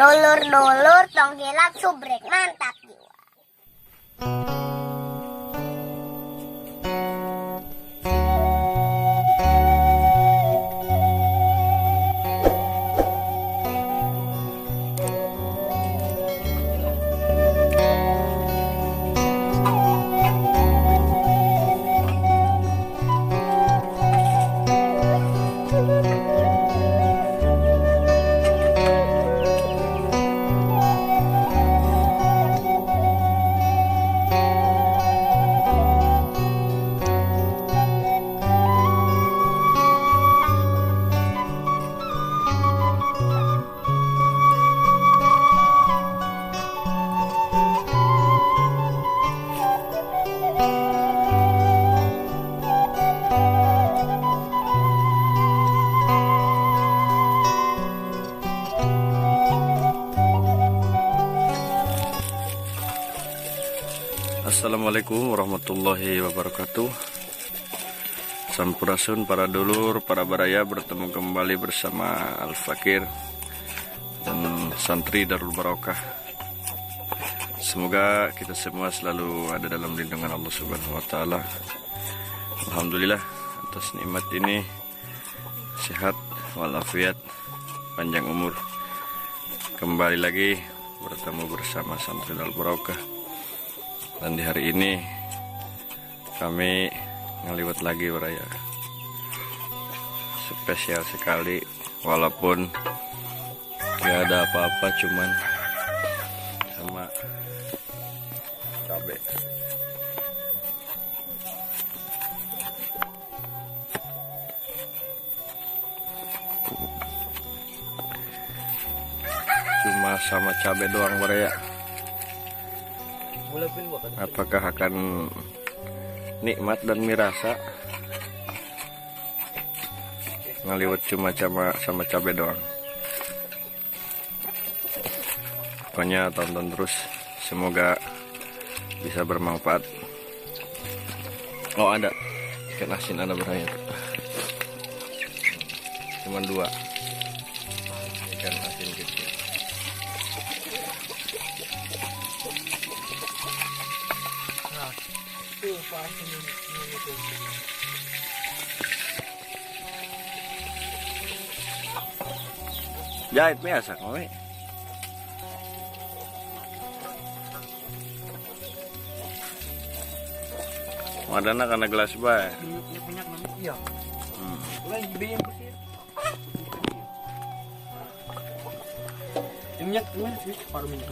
Dulur-dulur tong hilap subrek mantap jiwa. Assalamualaikum warahmatullahi wabarakatuh. Sampurasun para dulur, para baraya, bertemu kembali bersama Al-Fakir dan santri Darul Barokah. Semoga kita semua selalu ada dalam lindungan Allah Subhanahu wa taala. Alhamdulillah atas nikmat ini, sehat walafiat, panjang umur. Kembali lagi bertemu bersama santri Darul Barokah. Dan di hari ini kami ngeliwat lagi beraya. Spesial sekali, walaupun gak ada apa-apa, cuman sama cabai. Cuma sama cabai doang beraya. Apakah akan nikmat dan mirasa ngaliwat cuma sama cabai doang? Pokoknya tonton terus, semoga bisa bermanfaat. Oh, ada ikan asin, ada beraya, cuman 2 ikan asin kecil. Jahit biasa kowe. Wadana karena gelas bae. Iya. Lagi bayang ko siya. Minyak gimana sih? Paru minyak.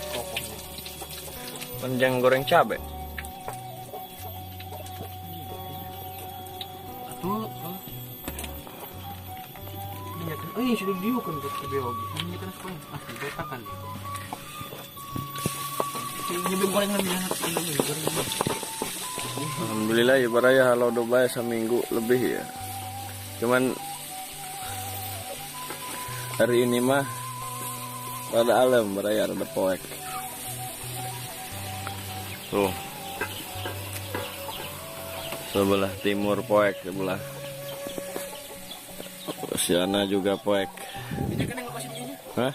Kokongnya. Panjang goreng cabai. Tuh. Minyak. Oh iya, sudah diukan buat biologi. Minyak kan sekolah. Asli betakan. Nyebeng gorengan minyak ini gorengan. Alhamdulillah ya baraya halau doba seminggu lebih ya. Cuman hari ini mah rada alam baraya, rada poek. Tuh, sebelah timur poek, sebelah Siana juga poek. Hah?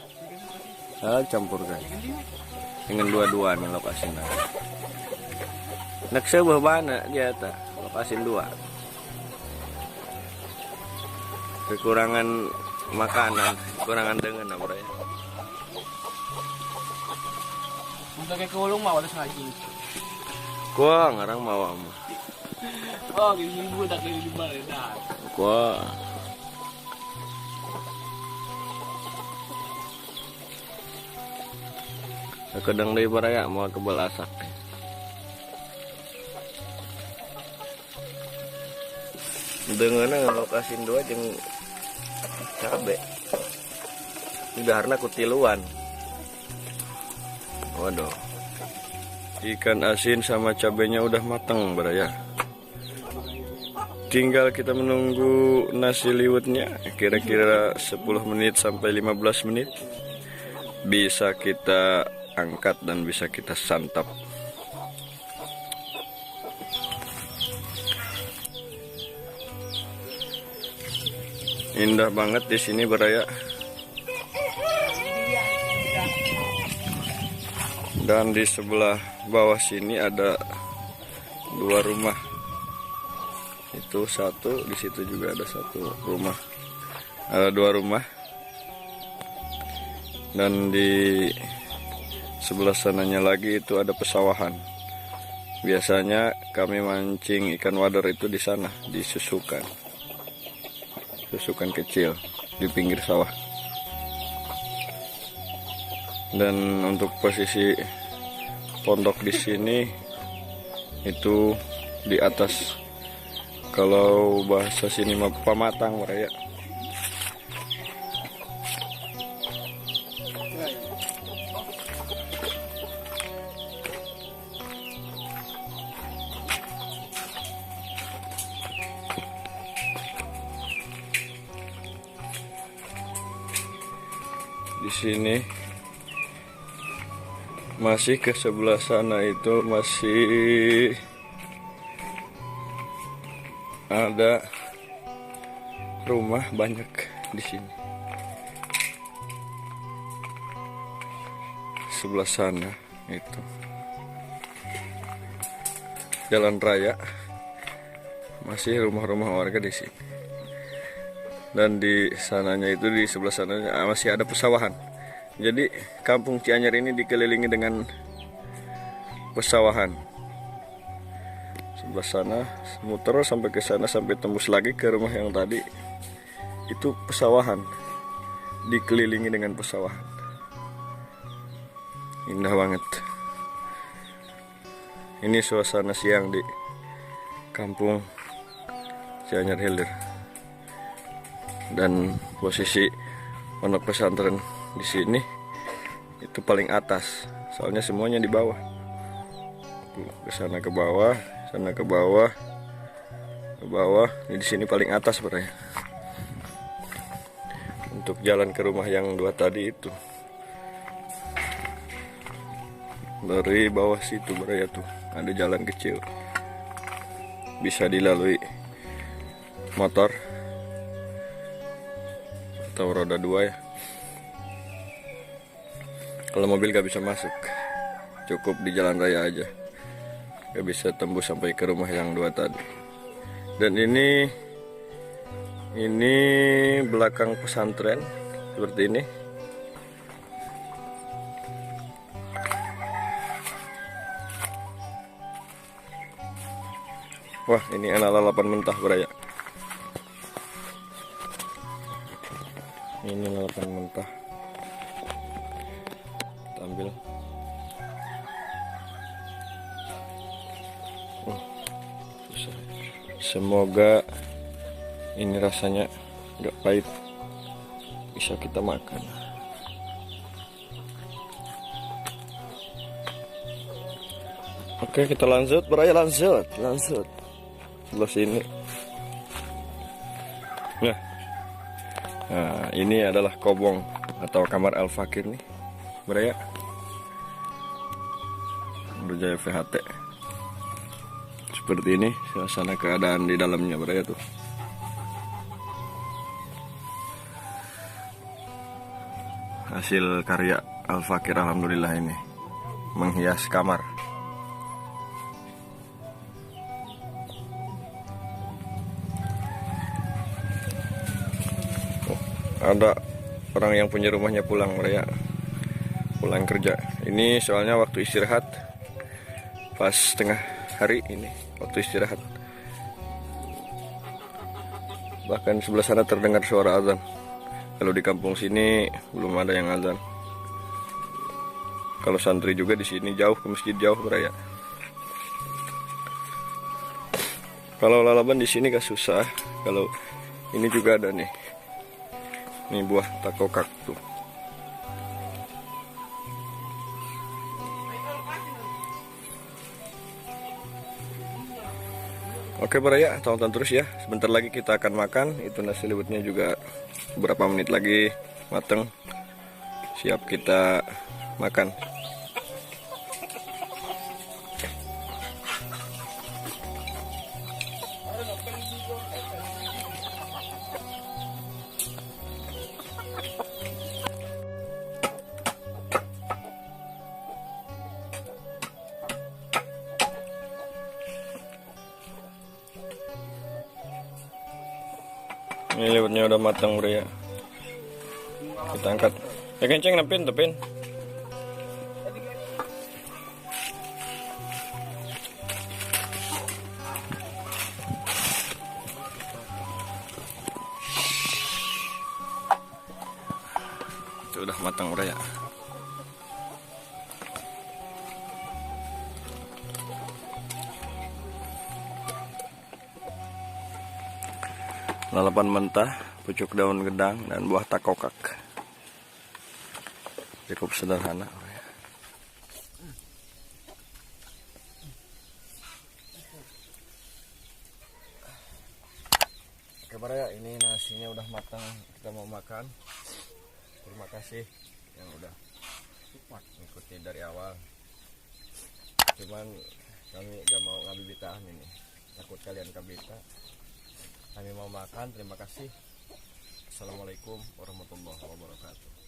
Campurkan dengan dua-dua nih lokasinya. Nak sebuah mana dia ta lokasi 2. Kekurangan makanan, kekurangan dengan apa ya? Untuk kayak keulung mah wala saji. Gua ngarang mau mah. Oh, gini budak di balik dah. Gua kadang dari baraya mau kebal asak. Dengan lokasi 2 jeung cabe. Udah kutiluan. Waduh. Ikan asin sama cabenya udah matang baraya. Tinggal kita menunggu nasi liwetnya, kira-kira 10 menit sampai 15 menit. Bisa kita angkat dan bisa kita santap. Indah banget di sini baraya. Dan di sebelah bawah sini ada 2 rumah. Itu satu, di situ juga ada 1 rumah. Ada 2 rumah. Dan di sebelah sananya lagi itu ada pesawahan. Biasanya kami mancing ikan wader itu di sana, di susukan kecil di pinggir sawah. Dan untuk posisi pondok di sini itu di atas, kalau bahasa sini mah pamatang mereka. Di sini masih ke sebelah sana itu masih ada rumah banyak di sini. Sebelah sana itu jalan raya, masih rumah-rumah warga di sini. Dan di sananya itu, di sebelah sananya masih ada pesawahan. Jadi kampung Cianyar ini dikelilingi dengan pesawahan. Sebelah sana muter sampai ke sana, sampai tembus lagi ke rumah yang tadi. Itu pesawahan, dikelilingi dengan pesawahan. Indah banget. Ini suasana siang di kampung Cianyar Hilir. Dan posisi pondok pesantren di sini itu paling atas, soalnya semuanya di bawah. Ke sana ke bawah, sana ke bawah, ke bawah. Ini di sini paling atas sebenarnya. Untuk jalan ke rumah yang 2 tadi itu dari bawah situ beraya tuh ada jalan kecil, bisa dilalui motor atau roda 2 ya. Kalau mobil gak bisa masuk, cukup di jalan raya aja, gak bisa tembus sampai ke rumah yang 2 tadi. Dan ini belakang pesantren seperti ini. Wah, ini anak lalapan mentah beraya. Ini lalapan mentah. Kita ambil. Semoga ini rasanya nggak pahit, bisa kita makan. Oke, kita lanjut, beraya lanjut. Sebelah sini. Nah, ini adalah kobong atau kamar Al-Fakir nih, beraya. Berjaya VHT. Seperti ini suasana keadaan di dalamnya beraya tuh. Hasil karya Al-Fakir, alhamdulillah, ini menghias kamar. Ada orang yang punya rumahnya pulang mereka, pulang kerja. Ini soalnya waktu istirahat, pas tengah hari ini waktu istirahat. Bahkan sebelah sana terdengar suara azan. Kalau di kampung sini belum ada yang azan. Kalau santri juga di sini jauh ke masjid, jauh beraya. Kalau lalaban di sini gak susah. Kalau ini juga ada nih. Ini buah takokak tuh. Oke beraya, tonton terus ya. Sebentar lagi kita akan makan. Itu nasi liwetnya juga beberapa menit lagi mateng. Siap kita makan. Ini liwetnya udah matang bro ya. Kita angkat. Ya kenceng napin, tapin. Itu udah matang bro ya. Lalapan mentah, pucuk daun gedang, dan buah takokak. Cukup sederhana. Oke ya, ini nasinya udah matang, kita mau makan. Terima kasih yang udah mengikuti dari awal. Cuman kami gak mau ngabibitahan ini, takut kalian kabita. Kami mau makan, terima kasih. Assalamualaikum warahmatullahi wabarakatuh.